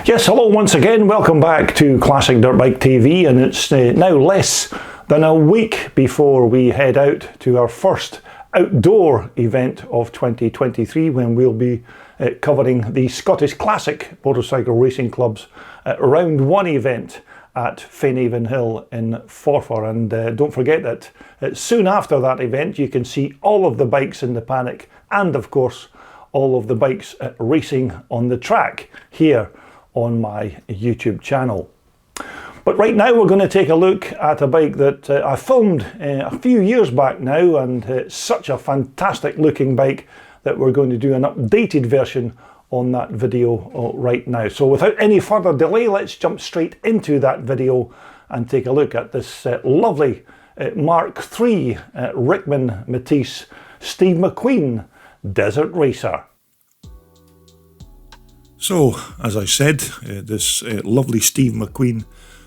Yes, hello once again, welcome back to Classic Dirt Bike TV, and it's now less than a week before we head out to our first outdoor event of 2023, when we'll be covering the Scottish Classic Motorcycle Racing Club's Round 1 event at Fanehaven Hill in Forfar. And don't forget that soon after that event you can see all of the bikes in the paddock and of course all of the bikes racing on the track here on my YouTube channel. But right now we're going to take a look at a bike that I filmed a few years back now, and it's such a fantastic looking bike that we're going to do an updated version on that video right now. So without any further delay, let's jump straight into that video and take a look at this lovely Mark III Rickman Metisse Steve McQueen Desert Racer. So, as I said, this lovely Steve McQueen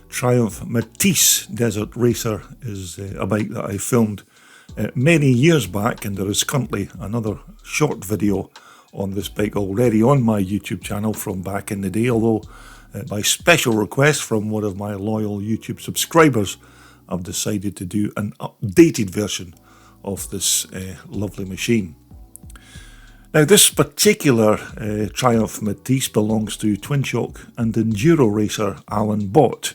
Triumph Metisse Desert Racer is a bike that I filmed many years back, and there is currently another short video on this bike already on my YouTube channel from back in the day, although by special request from one of my loyal YouTube subscribers, I've decided to do an updated version of this lovely machine. Now, this particular Triumph Metisse belongs to twin shock and enduro racer Alan Bott,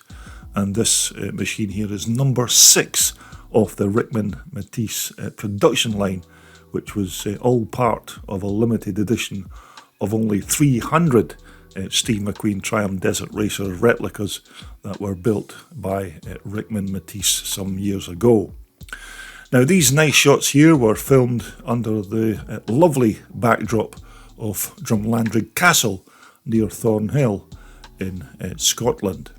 and this machine here is number 6 of the Rickman Metisse production line, which was all part of a limited edition of only 300 Steve McQueen Triumph Desert Racer replicas that were built by Rickman Metisse some years ago. Now, these nice shots here were filmed under the lovely backdrop of Drumlandrig Castle near Thornhill in Scotland.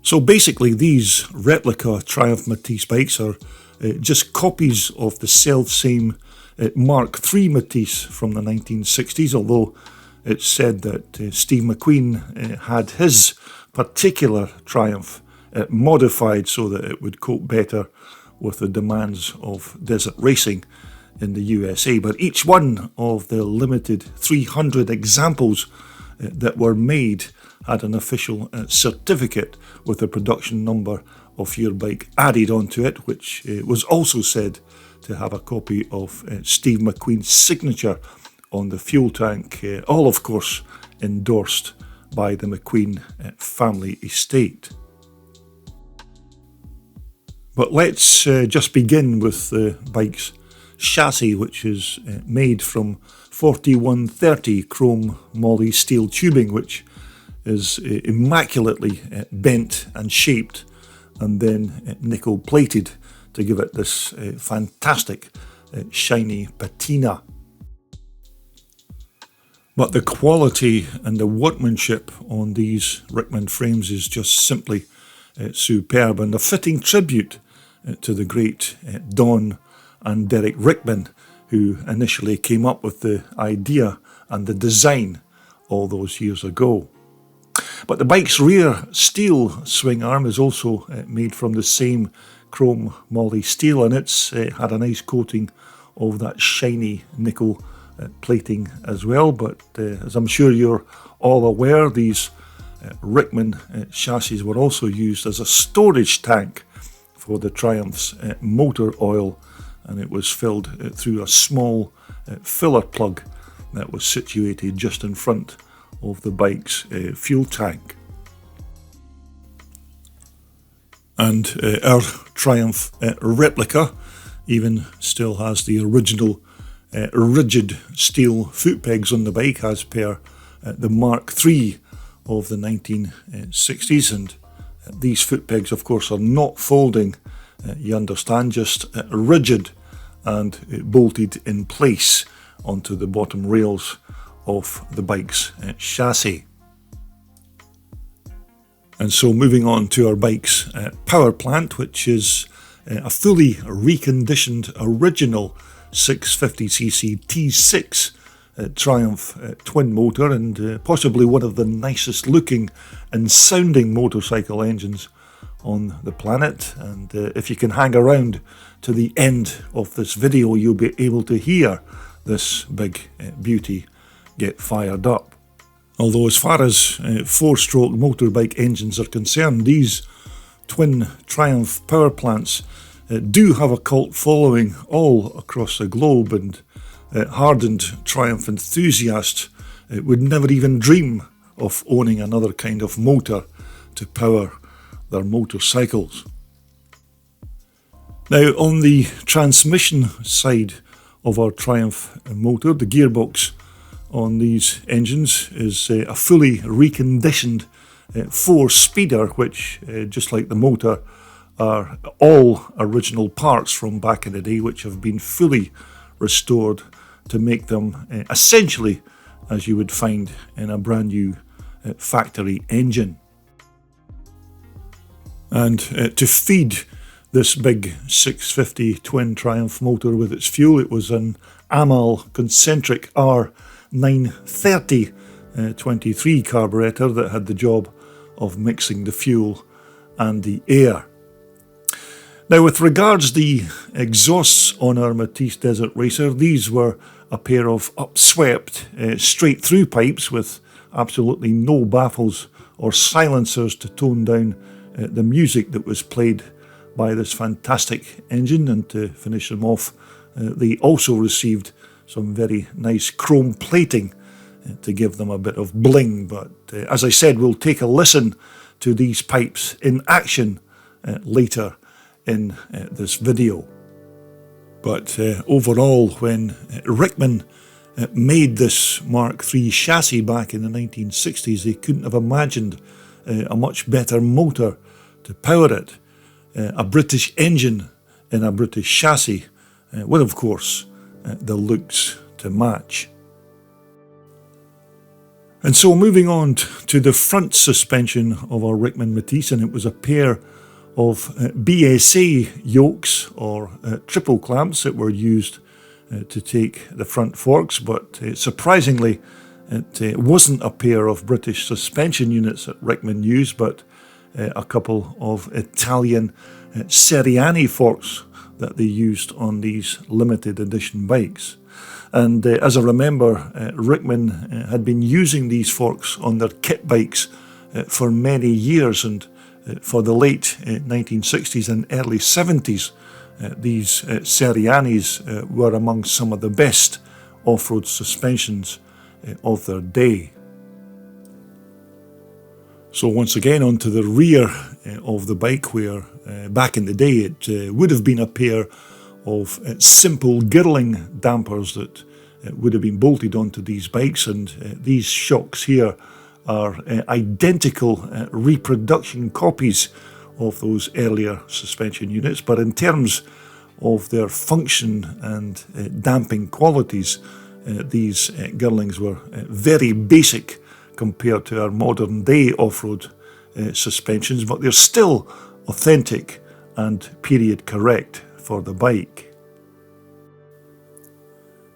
So basically these replica Triumph Metisse bikes are just copies of the self-same Mark III Metisse from the 1960s, although it's said that Steve McQueen had his particular Triumph modified so that it would cope better with the demands of desert racing in the USA. But each one of the limited 300 examples that were made had an official certificate with the production number of your bike added onto it, which was also said to have a copy of Steve McQueen's signature on the fuel tank, all of course endorsed by the McQueen family estate. But let's just begin with the bike's chassis, which is made from 4130 chrome moly steel tubing, which is immaculately bent and shaped and then nickel plated to give it this fantastic shiny patina. But the quality and the workmanship on these Rickman frames is just simply superb, and a fitting tribute to the great Don and Derek Rickman, who initially came up with the idea and the design all those years ago. But the bike's rear steel swing arm is also made from the same chrome moly steel, and it's had a nice coating of that shiny nickel plating as well. But as I'm sure you're all aware, these Rickman chassis were also used as a storage tank for the Triumph's motor oil, and it was filled through a small filler plug that was situated just in front of the bike's fuel tank. And our Triumph replica even still has the original rigid steel foot pegs on the bike, as per the Mark III of the 1960s, and these foot pegs of course are not folding, you understand, just rigid and bolted in place onto the bottom rails of the bike's chassis. And so moving on to our bike's power plant, which is a fully reconditioned original 650cc T6 Triumph twin motor, and possibly one of the nicest looking and sounding motorcycle engines on the planet. And if you can hang around to the end of this video, you'll be able to hear this big beauty get fired up. Although as far as four-stroke motorbike engines are concerned, these twin Triumph power plants do have a cult following all across the globe, and hardened Triumph enthusiasts would never even dream of owning another kind of motor to power their motorcycles. Now, on the transmission side of our Triumph motor, the gearbox on these engines is a fully reconditioned four-speeder, which, just like the motor, are all original parts from back in the day, which have been fully restored to make them essentially as you would find in a brand new factory engine. And to feed this big 650 twin Triumph motor with its fuel, it was an Amal concentric R930 23 carburetor that had the job of mixing the fuel and the air. Now, with regards the exhausts on our Metisse Desert Racer, these were a pair of upswept straight-through pipes with absolutely no baffles or silencers to tone down the music that was played by this fantastic engine. And to finish them off, they also received some very nice chrome plating to give them a bit of bling. But as I said, we'll take a listen to these pipes in action later in this video. But overall, when Rickman made this Mark III chassis back in the 1960s, they couldn't have imagined a much better motor to power it. A British engine in a British chassis, with of course the looks to match. And so moving on to the front suspension of our Rickman Metisse, and it was a pair of BSA yokes or triple clamps that were used to take the front forks, but surprisingly it wasn't a pair of British suspension units that Rickman used, but a couple of Italian Seriani forks that they used on these limited edition bikes. And as I remember, Rickman had been using these forks on their kit bikes for many years, and for the late 1960s and early 70s, these Serianis were among some of the best off-road suspensions of their day. So once again, onto the rear of the bike, where back in the day it would have been a pair of simple girdling dampers that would have been bolted onto these bikes, and these shocks here are identical reproduction copies of those earlier suspension units, but in terms of their function and damping qualities, these girdlings were very basic compared to our modern day off-road suspensions, but they're still authentic and period correct for the bike.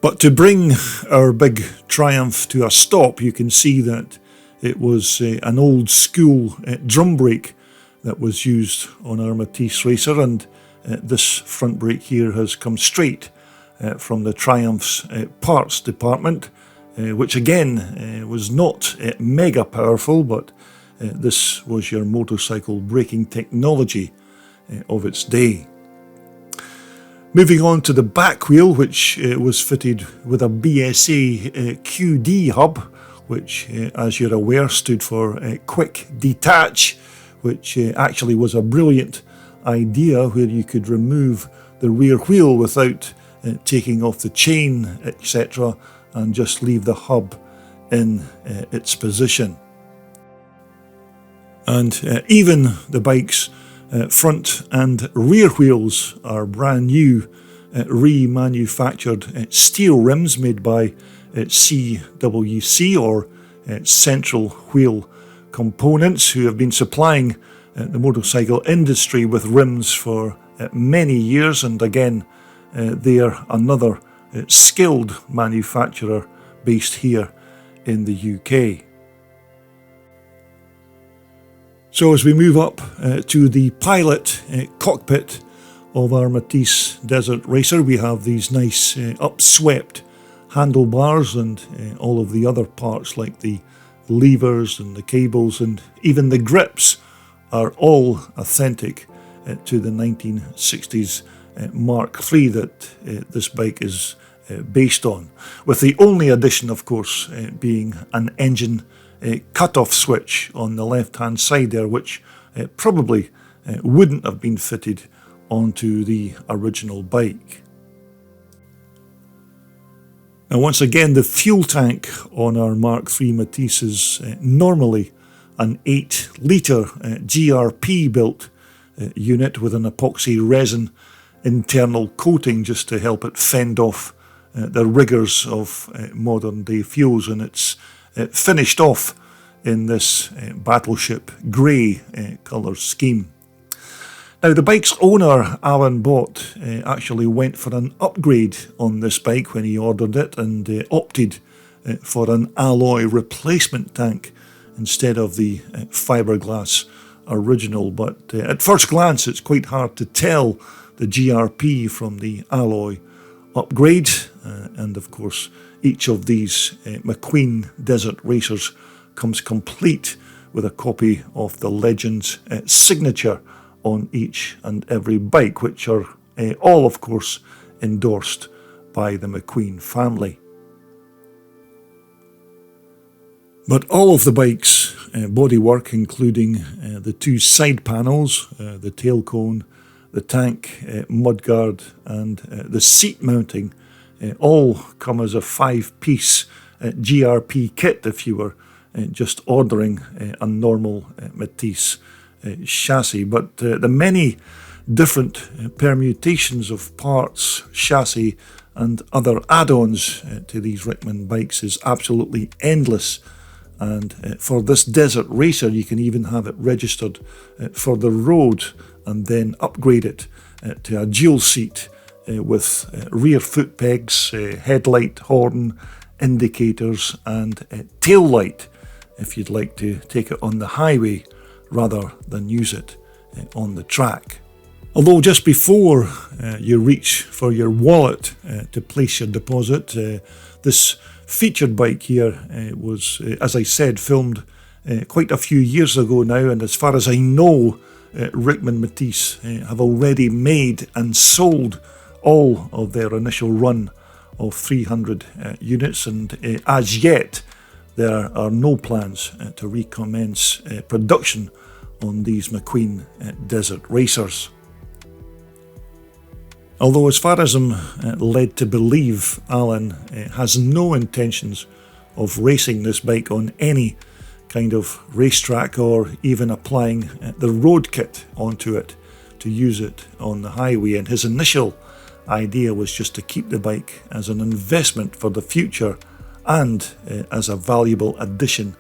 But to bring our big Triumph to a stop, you can see that it was an old school drum brake that was used on our Metisse Racer, and this front brake here has come straight from the Triumph's parts department, which again was not mega powerful, but this was your motorcycle braking technology of its day. Moving on to the back wheel, which was fitted with a BSA QD hub, which, as you're aware, stood for Quick Detach, which actually was a brilliant idea where you could remove the rear wheel without taking off the chain, etc., and just leave the hub in its position. And even the bike's front and rear wheels are brand new, remanufactured steel rims made by CWC, or Central Wheel Components, who have been supplying the motorcycle industry with rims for many years, and again they are another skilled manufacturer based here in the UK. So as we move up to the pilot cockpit of our Metisse Desert Racer, we have these nice upswept handlebars and all of the other parts like the levers and the cables and even the grips are all authentic to the 1960s Mark III that this bike is based on, with the only addition, of course, being an engine cut-off switch on the left-hand side there, which probably wouldn't have been fitted onto the original bike. Now, once again, the fuel tank on our Mark III Metisse is normally an 8-litre GRP built unit with an epoxy resin internal coating just to help it fend off the rigours of modern day fuels, and it's finished off in this battleship grey colour scheme. Now, the bike's owner, Alan Bott, actually went for an upgrade on this bike when he ordered it and opted for an alloy replacement tank instead of the fiberglass original. But at first glance, it's quite hard to tell the GRP from the alloy upgrade. And of course, each of these McQueen Desert Racers comes complete with a copy of the Legend's signature on each and every bike, which are all, of course, endorsed by the McQueen family. But all of the bike's bodywork, including the two side panels, the tail cone, the tank mudguard and the seat mounting, all come as a 5-piece GRP kit if you were just ordering a normal Metisse chassis. But the many different permutations of parts, chassis and other add-ons to these Rickman bikes is absolutely endless. And for this Desert Racer, you can even have it registered for the road and then upgrade it to a dual seat with rear foot pegs, headlight, horn, indicators and tail light if you'd like to take it on the highway rather than use it on the track. Although just before you reach for your wallet to place your deposit, this featured bike here was, as I said, filmed quite a few years ago now, and as far as I know, Rickman Metisse have already made and sold all of their initial run of 300 units, and as yet there are no plans to recommence production on these McQueen Desert Racers. Although, as far as I'm led to believe, Alan has no intentions of racing this bike on any kind of racetrack or even applying the road kit onto it to use it on the highway. And his initial idea was just to keep the bike as an investment for the future and as a valuable addition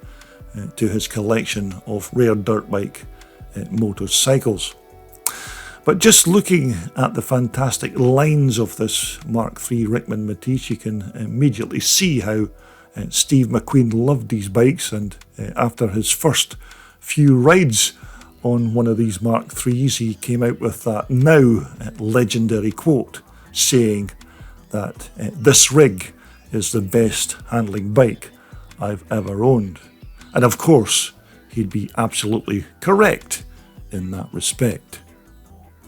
to his collection of rare dirt bike motorcycles. But just looking at the fantastic lines of this Mark III Rickman Metisse, you can immediately see how Steve McQueen loved these bikes, and after his first few rides on one of these Mark IIIs, he came out with that now legendary quote saying that this rig is the best handling bike I've ever owned. And of course, he'd be absolutely correct in that respect.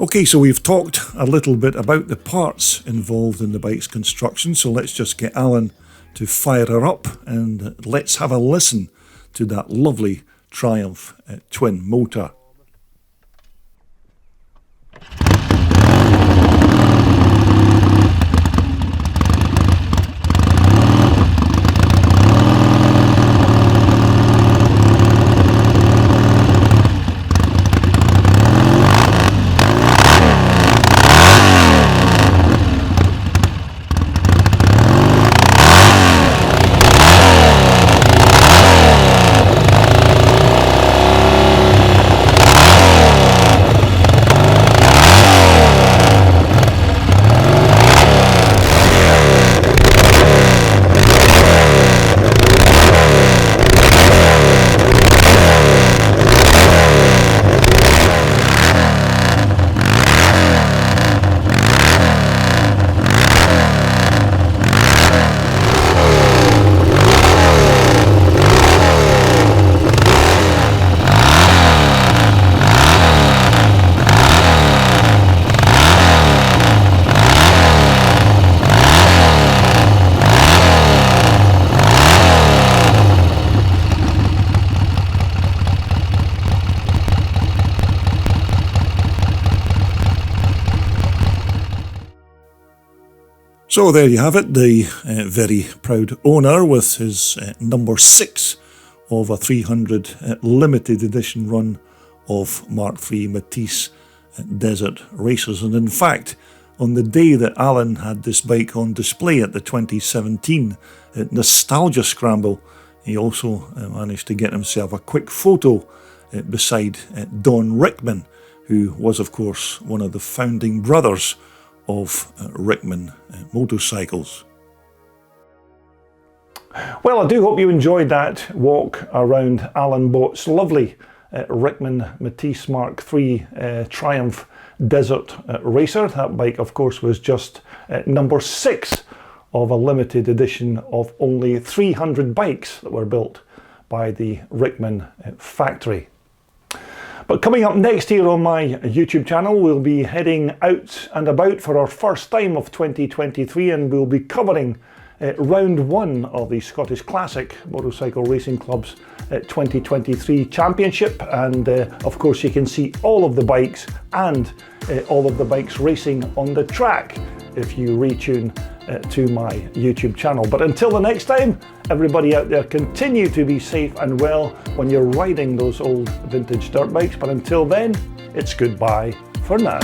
Okay, so we've talked a little bit about the parts involved in the bike's construction, so let's just get Alan to fire her up and let's have a listen to that lovely Triumph twin motor. So there you have it, the very proud owner with his number 6 of a 300 limited edition run of Mark III Metisse Desert Racers. And in fact, on the day that Alan had this bike on display at the 2017 Nostalgia Scramble, he also managed to get himself a quick photo beside Don Rickman, who was of course one of the founding brothers of Rickman motorcycles. Well, I do hope you enjoyed that walk around Alan Bott's lovely Rickman Metisse Mark III Triumph Desert Racer. That bike, of course, was just number 6 of a limited edition of only 300 bikes that were built by the Rickman factory. But coming up next here on my YouTube channel, we'll be heading out and about for our first time of 2023, and we'll be covering round 1 of the Scottish Classic Motorcycle Racing Club's 2023 Championship. And of course you can see all of the bikes and all of the bikes racing on the track if you retune to my YouTube channel. But until the next time, everybody out there, continue to be safe and well when you're riding those old vintage dirt bikes. But until then, it's goodbye for now.